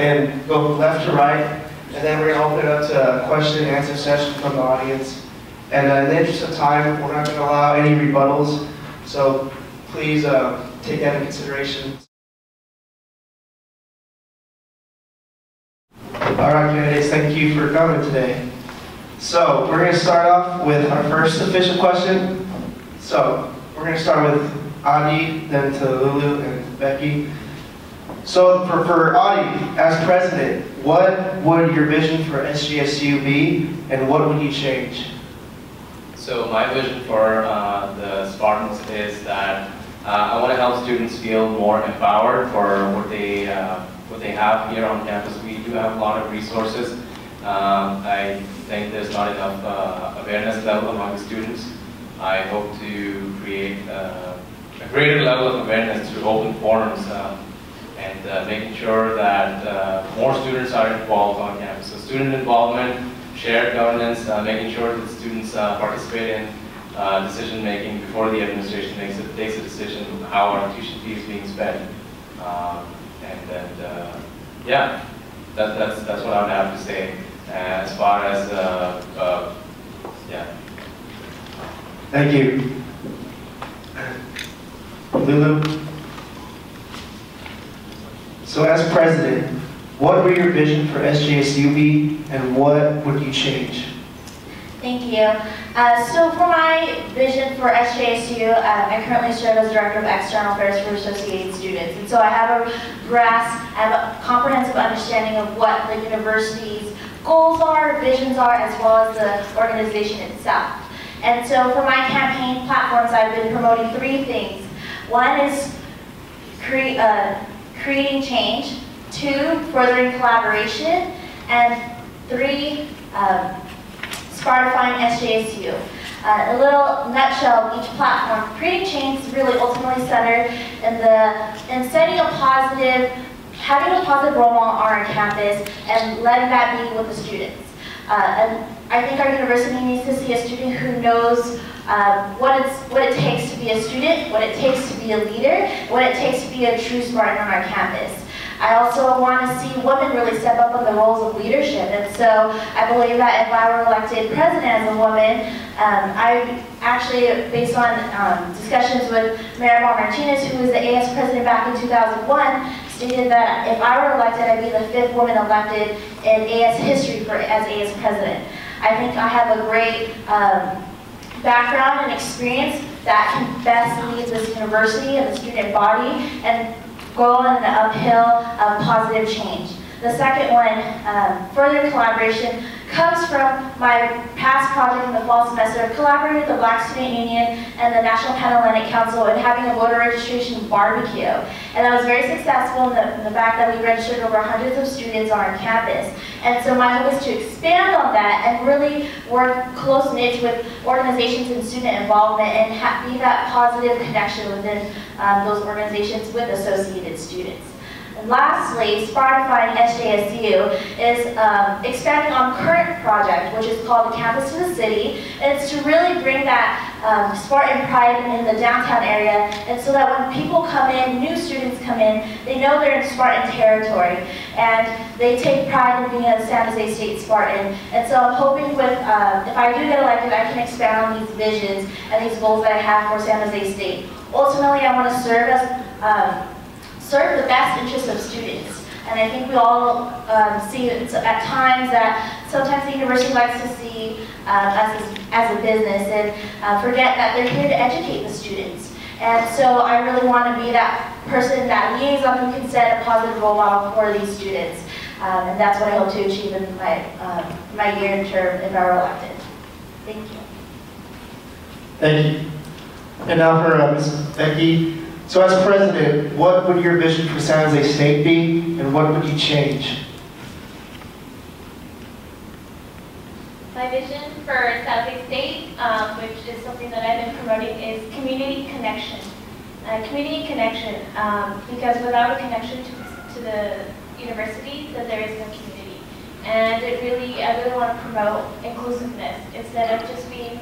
and go left to right, and then we're going to open it up to a question and answer session from the audience. And in the interest of time, we're not going to allow any rebuttals, so please take that into consideration. All right, candidates, thank you for coming today. So we're going to start off with our first official question. So we're going to start with Adi, then to Lulu and Becky. So for Adi, as president, what would your vision for SJSU be, and what would you change? So my vision for the Spartans is that I want to help students feel more empowered for what they have here on campus. We do have a lot of resources. I think there's not enough awareness level among the students. I hope to create a greater level of awareness through open forums and making sure that more students are involved on campus. So student involvement, shared governance, making sure that students participate in decision making before the administration takes a decision on how our tuition fee is being spent. Yeah, that's what I would have to say as far as yeah. Thank you. Lulu? So as president, what would your vision for SJSU be, and what would you change? Thank you. So for my vision for SJSU, I currently serve as Director of External Affairs for Associated Students. And so I have a comprehensive understanding of what the university's goals are, visions are, as well as the organization itself. And so for my campaign platforms, I've been promoting three things. One is creating change, two, furthering collaboration, and three, Spartifying SJSU. A little nutshell of each platform. Creating change is really ultimately centered in setting a positive, having a positive role model on our campus and letting that be with the students. And I think our university needs to see a student who knows what it takes to be a student, what it takes to be a leader, what it takes to be a true Spartan on our campus. I also want to see women really step up in the roles of leadership, and so I believe that if I were elected president as a woman, I actually, based on discussions with Maribel Martinez, who was the AS president back in 2001, stated that if I were elected, I'd be the 5th woman elected in AS history as AS president. I think I have a great background and experience that can best lead this university and the student body and go on an uphill of positive change. The second one, further collaboration, comes from my past project in the fall semester of collaborating with the Black Student Union and the National Pan-Atlantic Council and having a voter registration barbecue. And that was very successful in the fact that we registered over hundreds of students on our campus. And so my hope is to expand on that and really work close-knit with organizations and student involvement and be that positive connection within those organizations with associated students. And lastly, Spartifying SJSU is expanding on current project, which is called the Campus to the City. And it's to really bring that Spartan pride in the downtown area, and so that when people come in, new students come in, they know they're in Spartan territory, and they take pride in being a San Jose State Spartan. And so I'm hoping with, if I do get elected, I can expand on these visions and these goals that I have for San Jose State. Ultimately, I want to serve the best interests of students. And I think we all see at times that sometimes the university likes to see us as a business and forget that they're here to educate the students. And so I really want to be that person, that liaison who can set a positive role model for these students. And that's what I hope to achieve in my year and term if I were elected. Thank you. Thank you. And now for Ms. Becky. So as president, what would your vision for San Jose State be, and what would you change? My vision for San Jose State, which is something that I've been promoting, is community connection. Community connection, because without a connection to the university, then there is no community. And I really want to promote inclusiveness instead of just being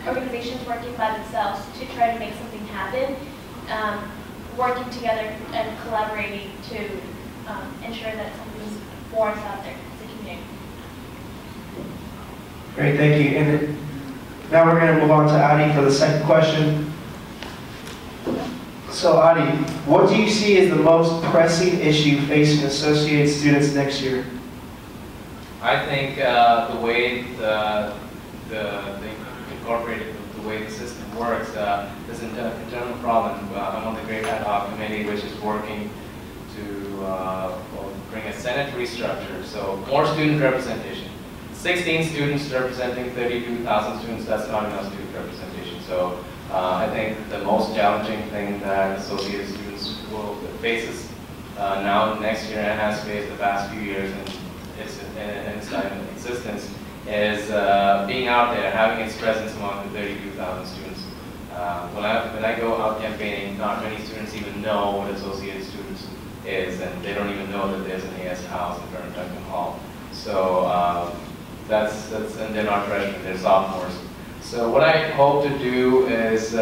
organizations working by themselves to try to make something happen. Working together and collaborating to ensure that something's boards out there as a community. Great, thank you. And now we're going to move on to Adi for the second question. So Adi, what do you see as the most pressing issue facing Associated students next year? I think the way the incorporated the way the system works, there's an internal problem. I'm on the Great Ad Hoc Committee, which is working to bring a Senate restructure, so more student representation. 16 students representing 32,000 students, that's not enough student representation. So I think the most challenging thing that Associated students will faces now next year and has faced the past few years in its time in existence is being out there, having its presence among the 32,000 students. When I go out campaigning, not many students even know what Associated Students is, and they don't even know that there's an AS house in Durham Duncan Hall. So that's and they're not freshmen, they're sophomores. So what I hope to do is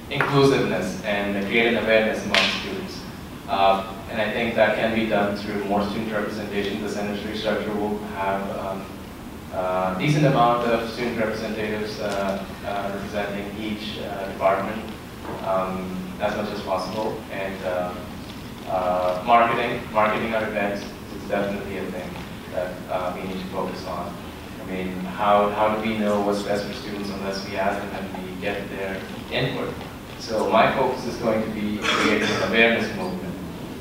inclusiveness and create an awareness among students. And I think that can be done through more student representation. The Senate restructure will have a decent amount of student representatives representing each department as much as possible. And marketing our events is definitely a thing that we need to focus on. I mean, how do we know what's best for students unless we ask them and we get their input? So my focus is going to be creating an awareness movement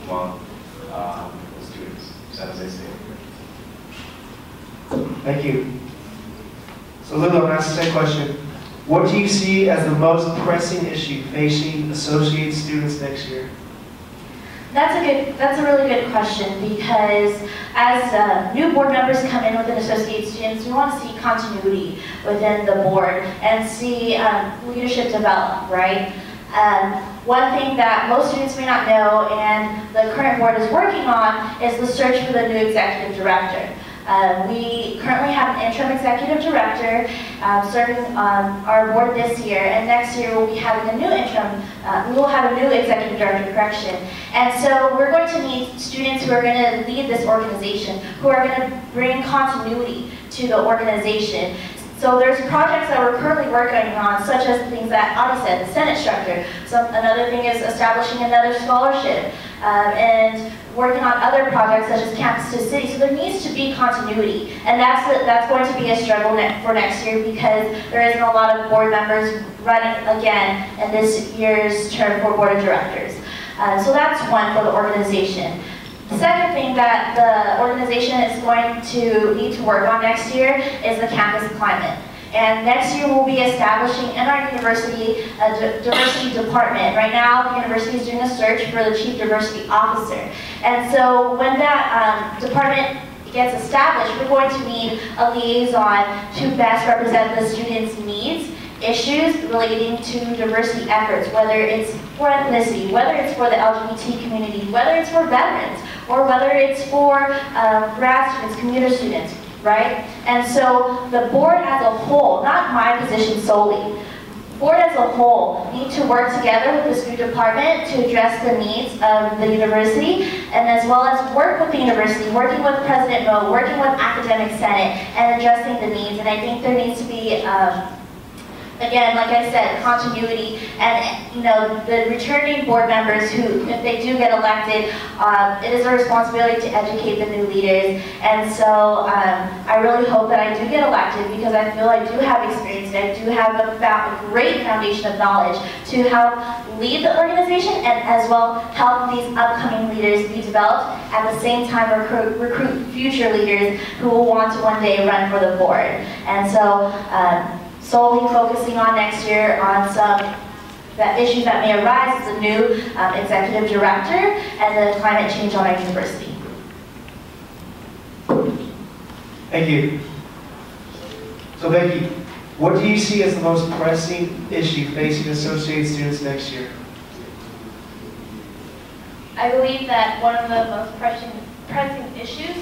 among the students, San Jose State. Thank you. So Lulu, I'm going to ask the same question. What do you see as the most pressing issue facing Associated students next year? That's a really good question, because as new board members come in within Associated students, we want to see continuity within the board and see leadership develop, right? One thing that most students may not know and the current board is working on is the search for the new executive director. We currently have an interim executive director serving on our board this year, and next year we'll be having a new interim, we will have a new executive director, correction. And so we're going to need students who are going to lead this organization, who are going to bring continuity to the organization. So there's projects that we're currently working on, such as the things that Adi said, the Senate structure. So another thing is establishing another scholarship, and working on other projects such as Campus to City. So there needs to be continuity, and that's going to be a struggle for next year, because there isn't a lot of board members running again in this year's term for board of directors. So that's one for the organization. The second thing that the organization is going to need to work on next year is the campus climate. And next year we'll be establishing in our university a diversity department. Right now the university is doing a search for the chief diversity officer. And so when that department gets established, we're going to need a liaison to best represent the students' needs, issues relating to diversity efforts, whether it's for ethnicity, whether it's for the LGBT community, whether it's for veterans, or whether it's for grad students, commuter students, right? And so the board as a whole, not my position solely, board as a whole need to work together with the student department to address the needs of the university, and as well as work with the university, working with President Mo, working with Academic Senate, and addressing the needs. And I think there needs to be again, like I said, continuity, and the returning board members who, if they do get elected, it is a responsibility to educate the new leaders. And so I really hope that I do get elected, because I feel I do have experience and I do have a great foundation of knowledge to help lead the organization, and as well help these upcoming leaders be developed, at the same time recruit future leaders who will want to one day run for the board. And so solely focusing on next year on some issues that may arise as a new executive director and the climate change on our university. Thank you. So Becky, what do you see as the most pressing issue facing Associated students next year? I believe that one of the most pressing issues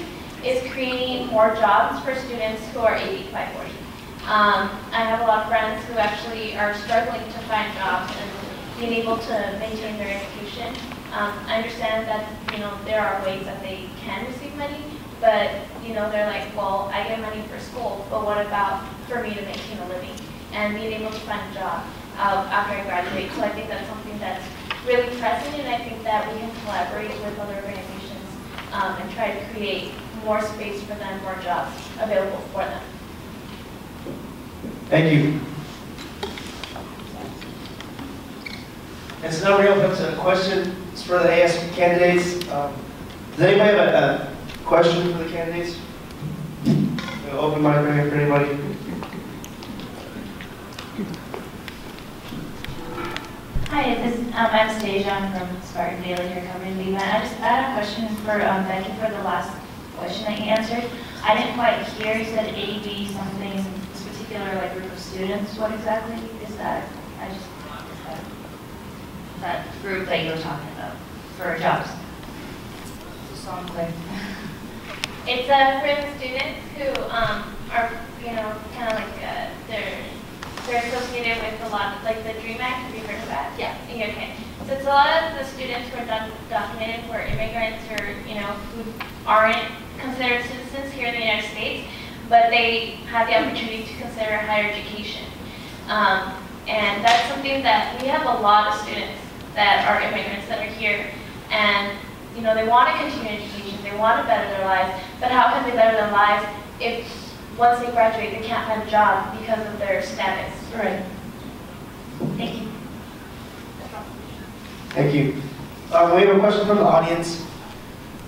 is creating more jobs for students who are 88540. I have a lot of friends who actually are struggling to find jobs and being able to maintain their education. I understand that, there are ways that they can receive money, but, they're like, well, I get money for school, but what about for me to maintain a living and being able to find a job after I graduate? So I think that's something that's really present, and I think that we can collaborate with other organizations and try to create more space for them, more jobs available for them. Thank you. And so now we're going to put a question for the ASP candidates. Does anybody have a question for the candidates? Open mic right here for anybody. Hi, I'm Anastasia. I'm from Spartan Daily here covering the event. I had a question for Becky for the last question that you answered. I didn't quite hear. You said AD something, this particular group of students. What exactly is that? That group that you were talking about for jobs. Just so I'm clear. It's for the students who are, kind of they're associated with a lot, like the DREAM Act. Have you heard of that? Yeah. Okay. So it's a lot of the students who are documented, who are immigrants or, who aren't considered citizens here in the United States, but they have the opportunity to consider higher education. And that's something that we have a lot of students that are immigrants that are here, and they want to continue education, they want to better their lives, but how can they better their lives if once they graduate they can't find a job because of their status? Right. Thank you. Thank you. We have a question from the audience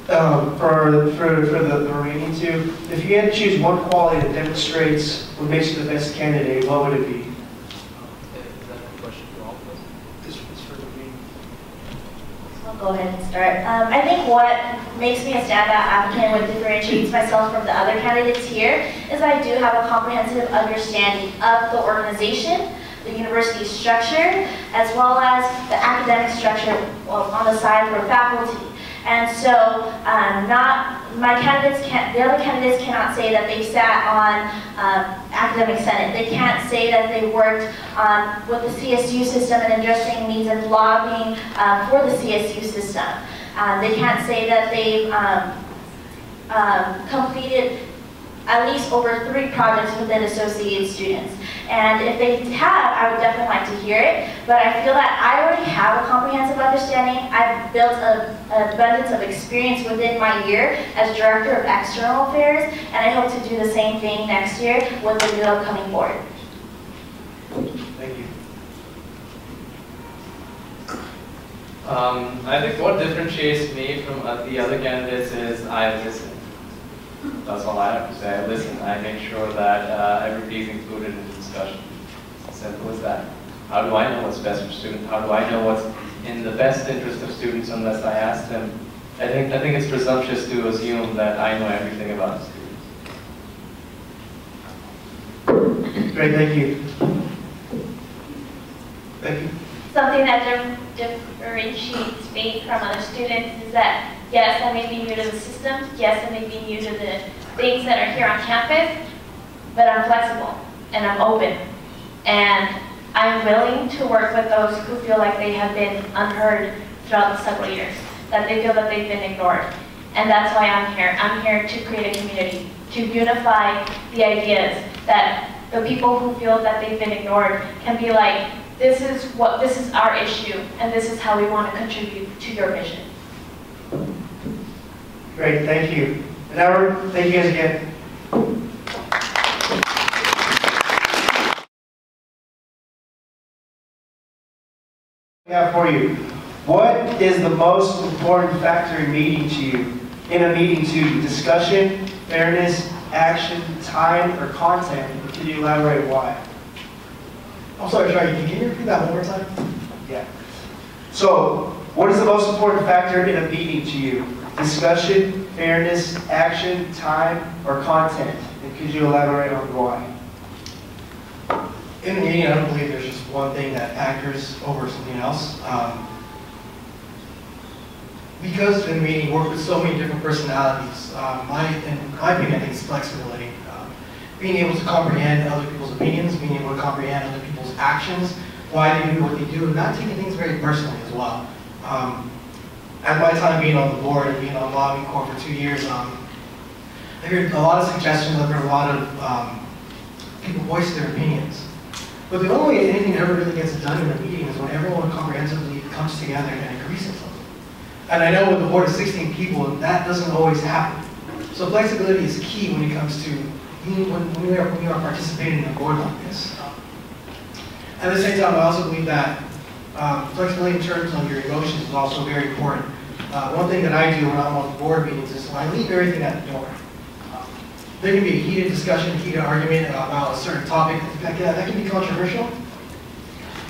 for the remaining two. If you had to choose one quality that demonstrates what makes you the best candidate, what would it be? I'll go ahead and start. I think what makes me a standout applicant, what differentiates myself from the other candidates here, is I do have a comprehensive understanding of the organization, the university structure, as well as the academic structure on the side for faculty. And so, the other candidates cannot say that they sat on academic senate. They can't say that they worked with the CSU system and addressing needs and lobbying for the CSU system. They can't say that they've completed at least over 3 projects within associated students. And if they have, I would definitely like to hear it, but I feel that I already have a comprehensive understanding. I've built an abundance of experience within my year as Director of External Affairs, and I hope to do the same thing next year with the new upcoming board. Thank you. I think what differentiates me from the other candidates is I listen. That's all I have to say. I listen. I make sure that everybody is included in the discussion. It's as simple as that. How do I know what's best for students? How do I know what's in the best interest of students unless I ask them? I think it's presumptuous to assume that I know everything about students. Great, thank you. Thank you. Something that differentiates me from other students is that, yes, I may be new to the system, yes, I may be new to the things that are here on campus, but I'm flexible and I'm open. And I'm willing to work with those who feel like they have been unheard throughout the several years, that they feel that they've been ignored. And that's why I'm here. I'm here to create a community, to unify the ideas that the people who feel that they've been ignored can be like, this is our issue, and this is how we want to contribute to your vision. Great, thank you. And now, thank you guys again. We have for you. What is the most important factor in a meeting to you? Discussion, fairness, action, time, or content? And can you elaborate why? I'm sorry, can you repeat that one more time? Yeah. So, what is the most important factor in a meeting to you? Discussion, fairness, action, time, or content? And could you elaborate on why? In a meeting, I don't believe there's just one thing that factors over something else. Because in a meeting, you work with so many different personalities. In my opinion, I think it's flexibility. Being able to comprehend other people's opinions, being able to comprehend other people's actions, why they do what they do, and not taking things very personally as well. at my time being on the board and being on lobbying corps for 2 years, I heard a lot of suggestions, I heard a lot of people voice their opinions. But the only way anything ever really gets done in a meeting is when everyone comprehensively comes together and agrees on something. And I know with a board of 16 people, that doesn't always happen. So flexibility is key when it comes to when we are participating in a board like this. At the same time, I also believe that flexibility in terms of your emotions is also very important. One thing that I do when I'm on board meetings is I leave everything at the door. There can be a heated discussion, a heated argument about a certain topic that can be controversial.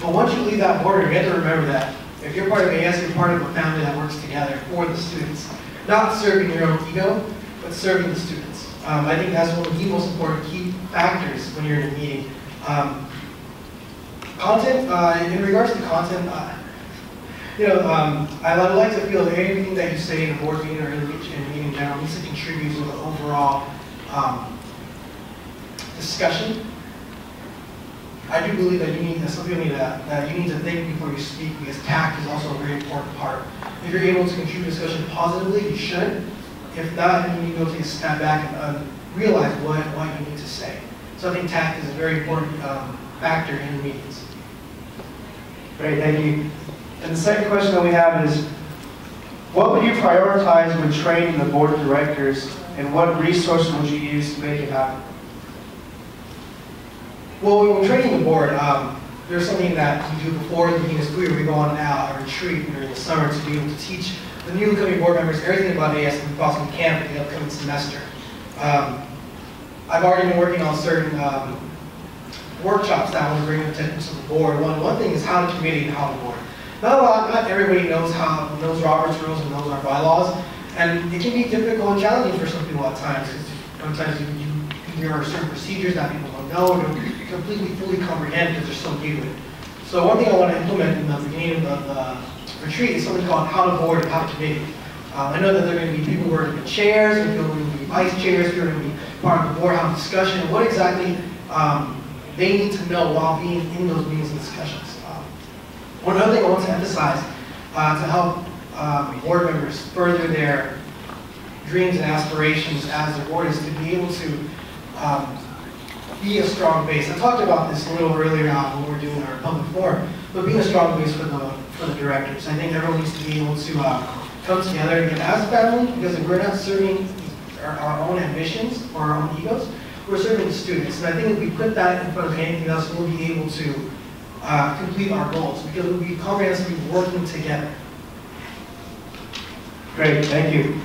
But once you leave that border, you have to remember that if you're part of AS, you're part of a family that works together for the students. Not serving your own ego, but serving the students. I think that's one of the most important key factors when you're in a meeting. Content, in regards to content, I would like to feel that everything that you say in a board meeting or in a meeting in general needs to contribute to the overall discussion. I do believe that you need, some people need that you need to think before you speak, because tact is also a very important part. If you're able to contribute to discussion positively, you should. If not, then you need to go take a step back and realize what you need to say. So I think tact is a very important factor in meetings. Great, thank you. And the second question that we have is, what would you prioritize when training the board of directors, and what resources would you use to make it happen? Well, when training the board, there's something that we do before the meeting is clear. We go on a retreat during the summer to be able to teach the new incoming board members everything about AS and we possibly can for the upcoming semester. I've already been working on certain workshops that I want to bring attention to the board. One thing is how to committee and how to board. Not everybody knows Robert's rules and knows our bylaws, and it can be difficult and challenging for some people at times. Sometimes there are certain procedures that people don't know or don't completely fully comprehend because they're so new to it. So one thing I want to implement in the beginning of the retreat is something called how to board and how to committee. I know that there are going to be people who are going to be chairs, and people who are going to be vice chairs, who are going to be part of the board, have a discussion, what exactly they need to know while being in those meetings and discussions. One other thing I want to emphasize to help board members further their dreams and aspirations as the board is to be able to be a strong base. I talked about this a little earlier when we were doing our public forum, but being a strong base for the directors. I think everyone needs to be able to come together again as a family, because if we're not serving our own ambitions or our own egos, we're serving the students. And I think if we put that in front of anything else, we'll be able to complete our goals, because we'll be comprehensively working together. Great, thank you.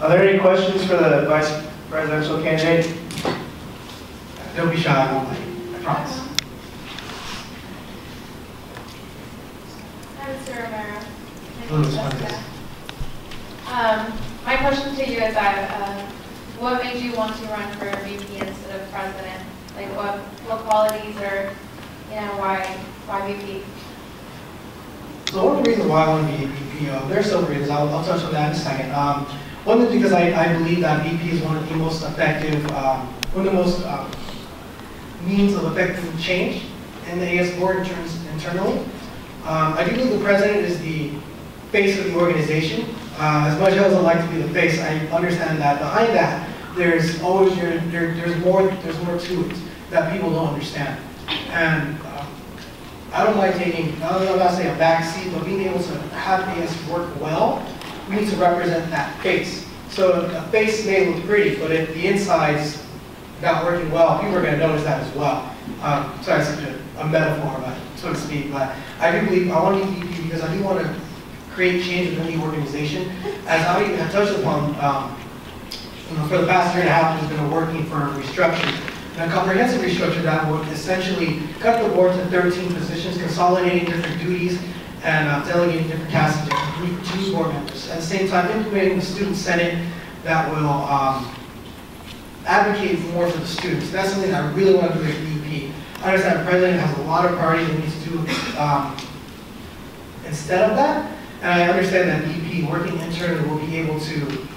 Are there any questions for the vice presidential candidate? Don't be shy, I won't bite you, I promise. Hi, Mr. Romero. Hello, Ms. Fuentes. My question to you is that what made you want to run for VP instead of president? Like what qualities or, why VP? So one of the reasons why I want to be VP, there are several reasons. I'll touch on that in a second. One is because I believe that VP is one of the most effective, one of the most means of effective change in the AS board internally. I do believe the president is the face of the organization. As much as I'd like to be the face, I understand that behind that, there's always there's more to it that people don't understand. And I don't mind taking, I'm not saying a back seat, but being able to have AS work well, we need to represent that face. So a face may look pretty, but if the inside's not working well, people are going to notice that as well. Sorry, it's such a metaphor, so to speak, but I do believe I want to be VP because I do want to create change within the organization. As I have touched upon, for the past 1.5 years, we've been working for a restructure. And a comprehensive restructure that would essentially cut the board to 13 positions, consolidating different duties, and delegating different tasks to two board members. At the same time, implementing the student senate that will advocate more for the students. That's something I really want to do as VP. I understand the president has a lot of priorities that needs to do instead of that. And I understand that VP working internally will be able to,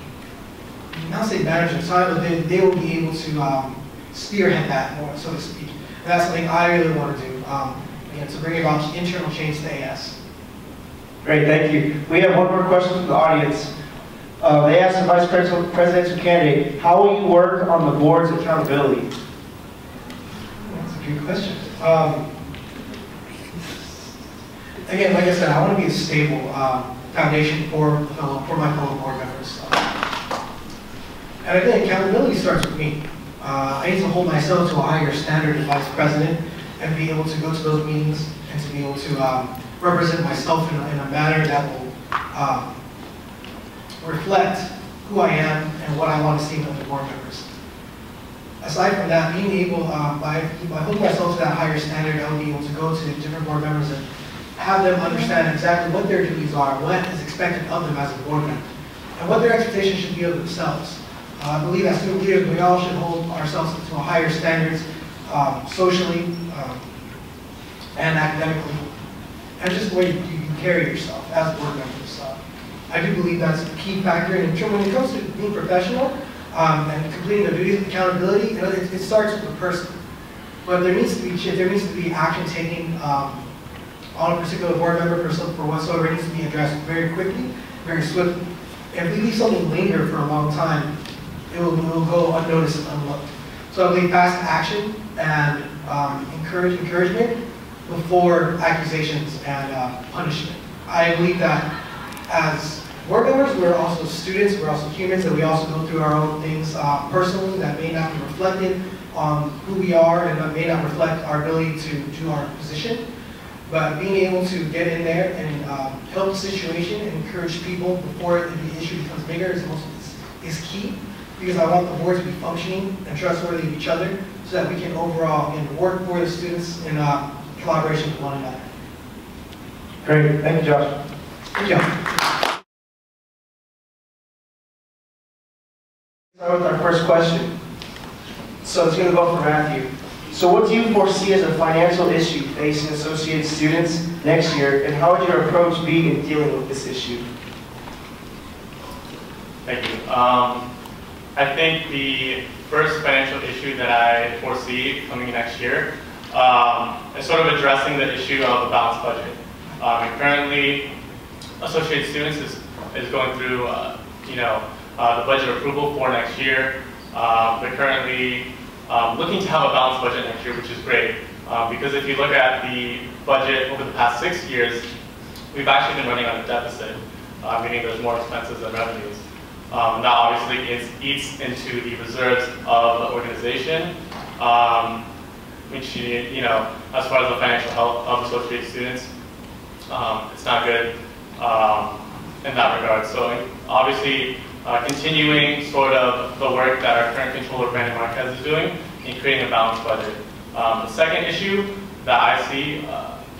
not say manage their time, but they will be able to spearhead that more, so to speak. And that's something I really want to do, again, to bring about internal change to AS. Great, thank you. We have one more question from the audience. They asked the vice presidential candidate, how will you work on the board's accountability? That's a good question. Again, like I said, I want to be a stable foundation for my fellow board members. And I think accountability starts with me. I need to hold myself to a higher standard as vice president and be able to go to those meetings and to be able to represent myself in a manner that will reflect who I am and what I want to see in other board members. Aside from that, being able, by holding myself to that higher standard, I'll be able to go to different board members and have them understand exactly what their duties are, what is expected of them as a board member, and what their expectations should be of themselves. I believe as student leaders, we all should hold ourselves to a higher standards, socially and academically, and just the way you carry yourself as board members. I do believe that's a key factor. And when it comes to being professional and completing their duties, accountability, it starts with the person. But there needs to be action taken on a particular board member for whatsoever needs to be addressed very quickly, very swiftly. If we leave something linger for a long time, it will go unnoticed and unlooked. So I believe fast action and encouragement before accusations and punishment. I believe that as board members, we're also students, we're also humans, and we also go through our own things personally that may not be reflected on who we are and that may not reflect our ability to do our position. But being able to get in there and help the situation and encourage people before the issue becomes bigger is key, because I want the board to be functioning and trustworthy of each other so that we can overall work for the students in collaboration with one another. Great, thank you, Josh. Good job. Start with our first question. So it's going to go for Matthew. So what do you foresee as a financial issue facing associated students next year, and how would your approach be in dealing with this issue? Thank you. I think the first financial issue that I foresee coming next year is sort of addressing the issue of a balanced budget. And currently, associated students is going through, the budget approval for next year. They're currently looking to have a balanced budget next year, which is great. Because if you look at the budget over the past 6 years, we've actually been running on a deficit, meaning there's more expenses than revenues. And that obviously eats into the reserves of the organization, which, as far as the financial health of associated students, it's not good in that regard. So obviously, continuing sort of the work that our current controller, Brandon Marquez, is doing in creating a balanced budget. The second issue that I see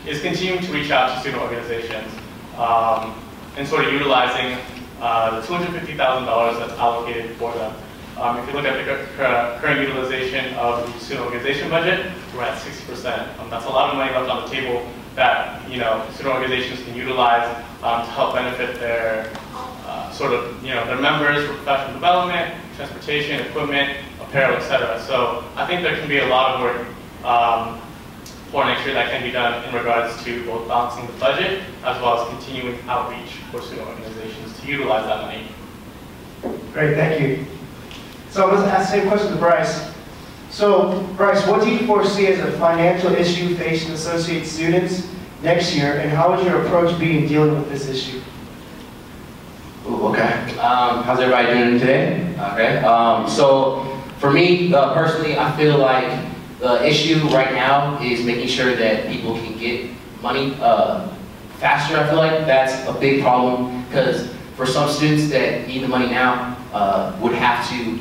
is continuing to reach out to student organizations and sort of utilizing the $250,000 that's allocated for them. If you look at the current utilization of the student organization budget, we're at 60%. That's a lot of money left on the table that student organizations can utilize to help benefit their their members for professional development, transportation, equipment, apparel, etc. So I think there can be a lot of work for next year that can be done in regards to both balancing the budget as well as continuing outreach for student organizations to utilize that money. Great, thank you. So let's ask the same question to Bryce. So Bryce, what do you foresee as a financial issue facing associate students next year, and how would your approach be in dealing with this issue? Ooh, okay. How's everybody doing today? Okay. So for me personally, I feel like the issue right now is making sure that people can get money faster. I feel like that's a big problem, because for some students that need the money now would have to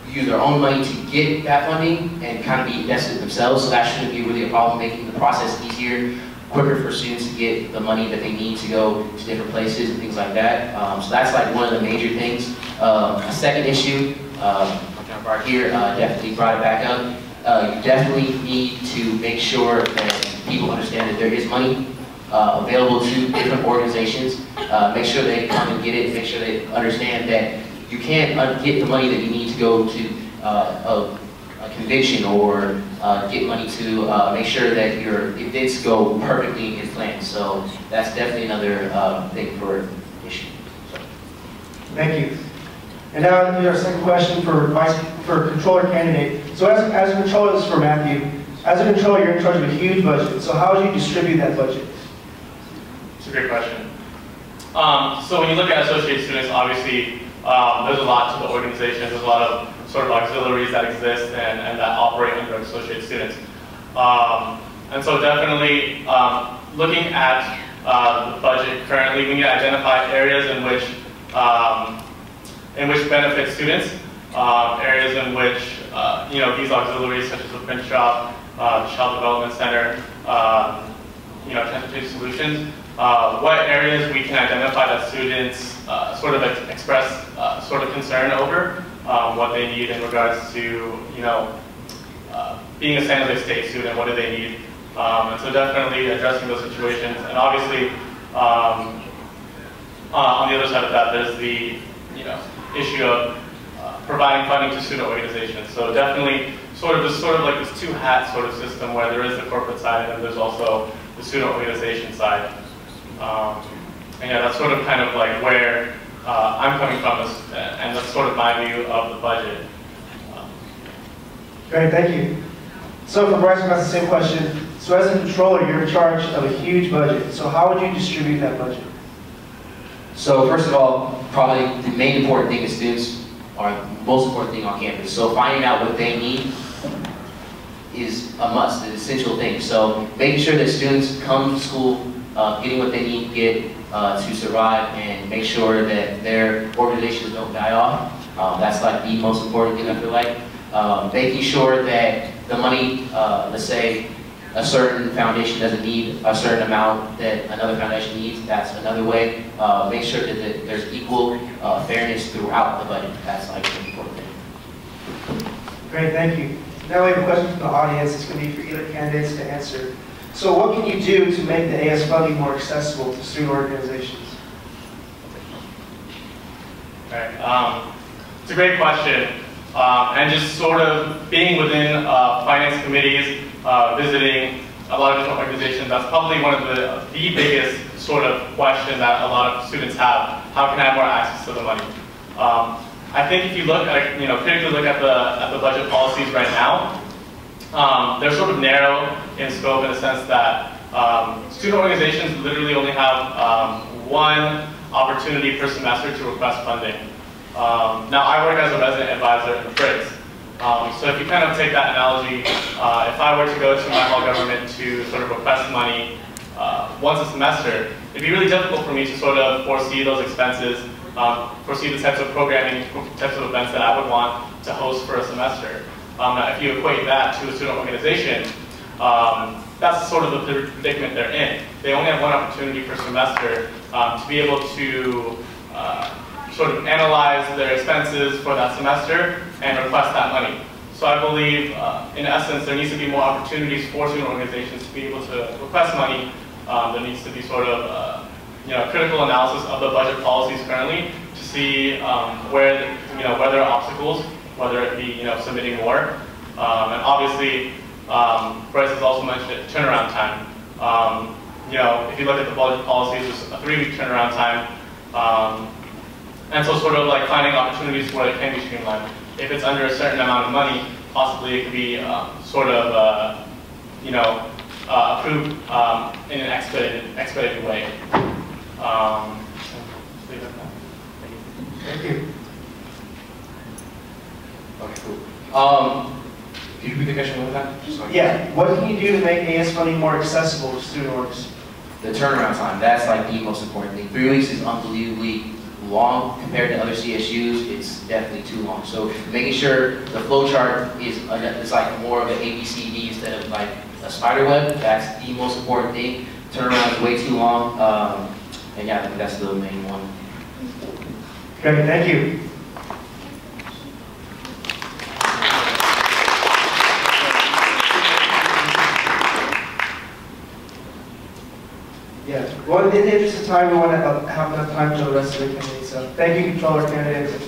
use their own money to get that funding and kind of be invested themselves. So that shouldn't be really a problem, making the process easier, quicker for students to get the money that they need to go to different places and things like that. So that's like one of the major things. A second issue, right here, definitely brought it back up. You definitely need to make sure that people understand that there is money available to different organizations. Make sure they come and get it. Make sure they understand that you can't get the money that you need to go to a convention or get money to make sure that your events go perfectly as planned. So that's definitely another thing for issue. So. Thank you. And now here's our second question for controller candidate. So as a controller, this is for Matthew. As a controller, you're in charge of a huge budget. So how would you distribute that budget? It's a great question. So when you look at associate students, obviously there's a lot to the organization. There's a lot of sort of auxiliaries that exist and that operate under associate students. And so definitely looking at the budget currently, we need to identify areas in which benefit students, areas in which these auxiliaries such as the print shop, the Child Development Center, transportation solutions, what areas we can identify that students sort of express sort of concern over, what they need in regards to being a San Jose State student, what do they need, and so definitely addressing those situations. And obviously, on the other side of that, there's the issue of providing funding to student organizations. So definitely sort of this two-hat sort of system where there is the corporate side and then there's also the student organization side. And yeah, that's sort of kind of like where I'm coming from, and that's sort of my view of the budget. Great, thank you. So for Bryce, that's the same question. So as a controller, you're in charge of a huge budget. So how would you distribute that budget? So first of all, probably the main important thing is students are the most important thing on campus. So finding out what they need is a must, an essential thing. So making sure that students come to school getting what they need to get to survive and make sure that their organizations don't die off. That's like the most important thing I feel like. Making sure that the money, let's say a certain foundation doesn't need a certain amount that another foundation needs, that's another way. Make sure that there's equal fairness throughout the budget. That's like an important thing. Great, thank you. Now we have a question from the audience. It's going to be for either candidates to answer. So what can you do to make the AS funding more accessible to student organizations? All right, it's a great question. And just sort of being within finance committees, visiting a lot of different organizations, that's probably one of the biggest sort of question that a lot of students have. How can I have more access to the money? I think if you look at, critically look at the budget policies right now, they're sort of narrow in scope in the sense that student organizations literally only have one opportunity per semester to request funding. Now, I work as a resident advisor in the Briggs. So if you kind of take that analogy, if I were to go to my hall government to sort of request money once a semester, it'd be really difficult for me to sort of foresee those expenses, foresee the types of programming, types of events that I would want to host for a semester. Now, if you equate that to a student organization, that's sort of the predicament they're in. They only have one opportunity per semester to be able to sort of analyze their expenses for that semester and request that money. So I believe, in essence, there needs to be more opportunities for student organizations to be able to request money. There needs to be sort of critical analysis of the budget policies currently to see where there are obstacles, whether it be submitting more, and obviously Bryce has also mentioned it, turnaround time. If you look at the budget policies, there's a 3-week turnaround time. And so sort of like finding opportunities where it can be streamlined. If it's under a certain amount of money, possibly it could be sort of, approved in an expedited way. Leave it at that. Thank you. Okay, cool. Can you repeat the question one more time? Yeah, what can you do to make AS funding more accessible to student orgs? The turnaround time, that's like the most important thing. 3 weeks is unbelievably long compared to other CSUs. It's definitely too long. So making sure the flow chart is like more of an ABCD instead of like a spider web, that's the most important thing. Turnaround is way too long. And yeah, I think that's the main one. Great, thank you. Yeah, well, in the interest of time, we want to have enough time for the rest of the candidates. So thank you, controller candidates.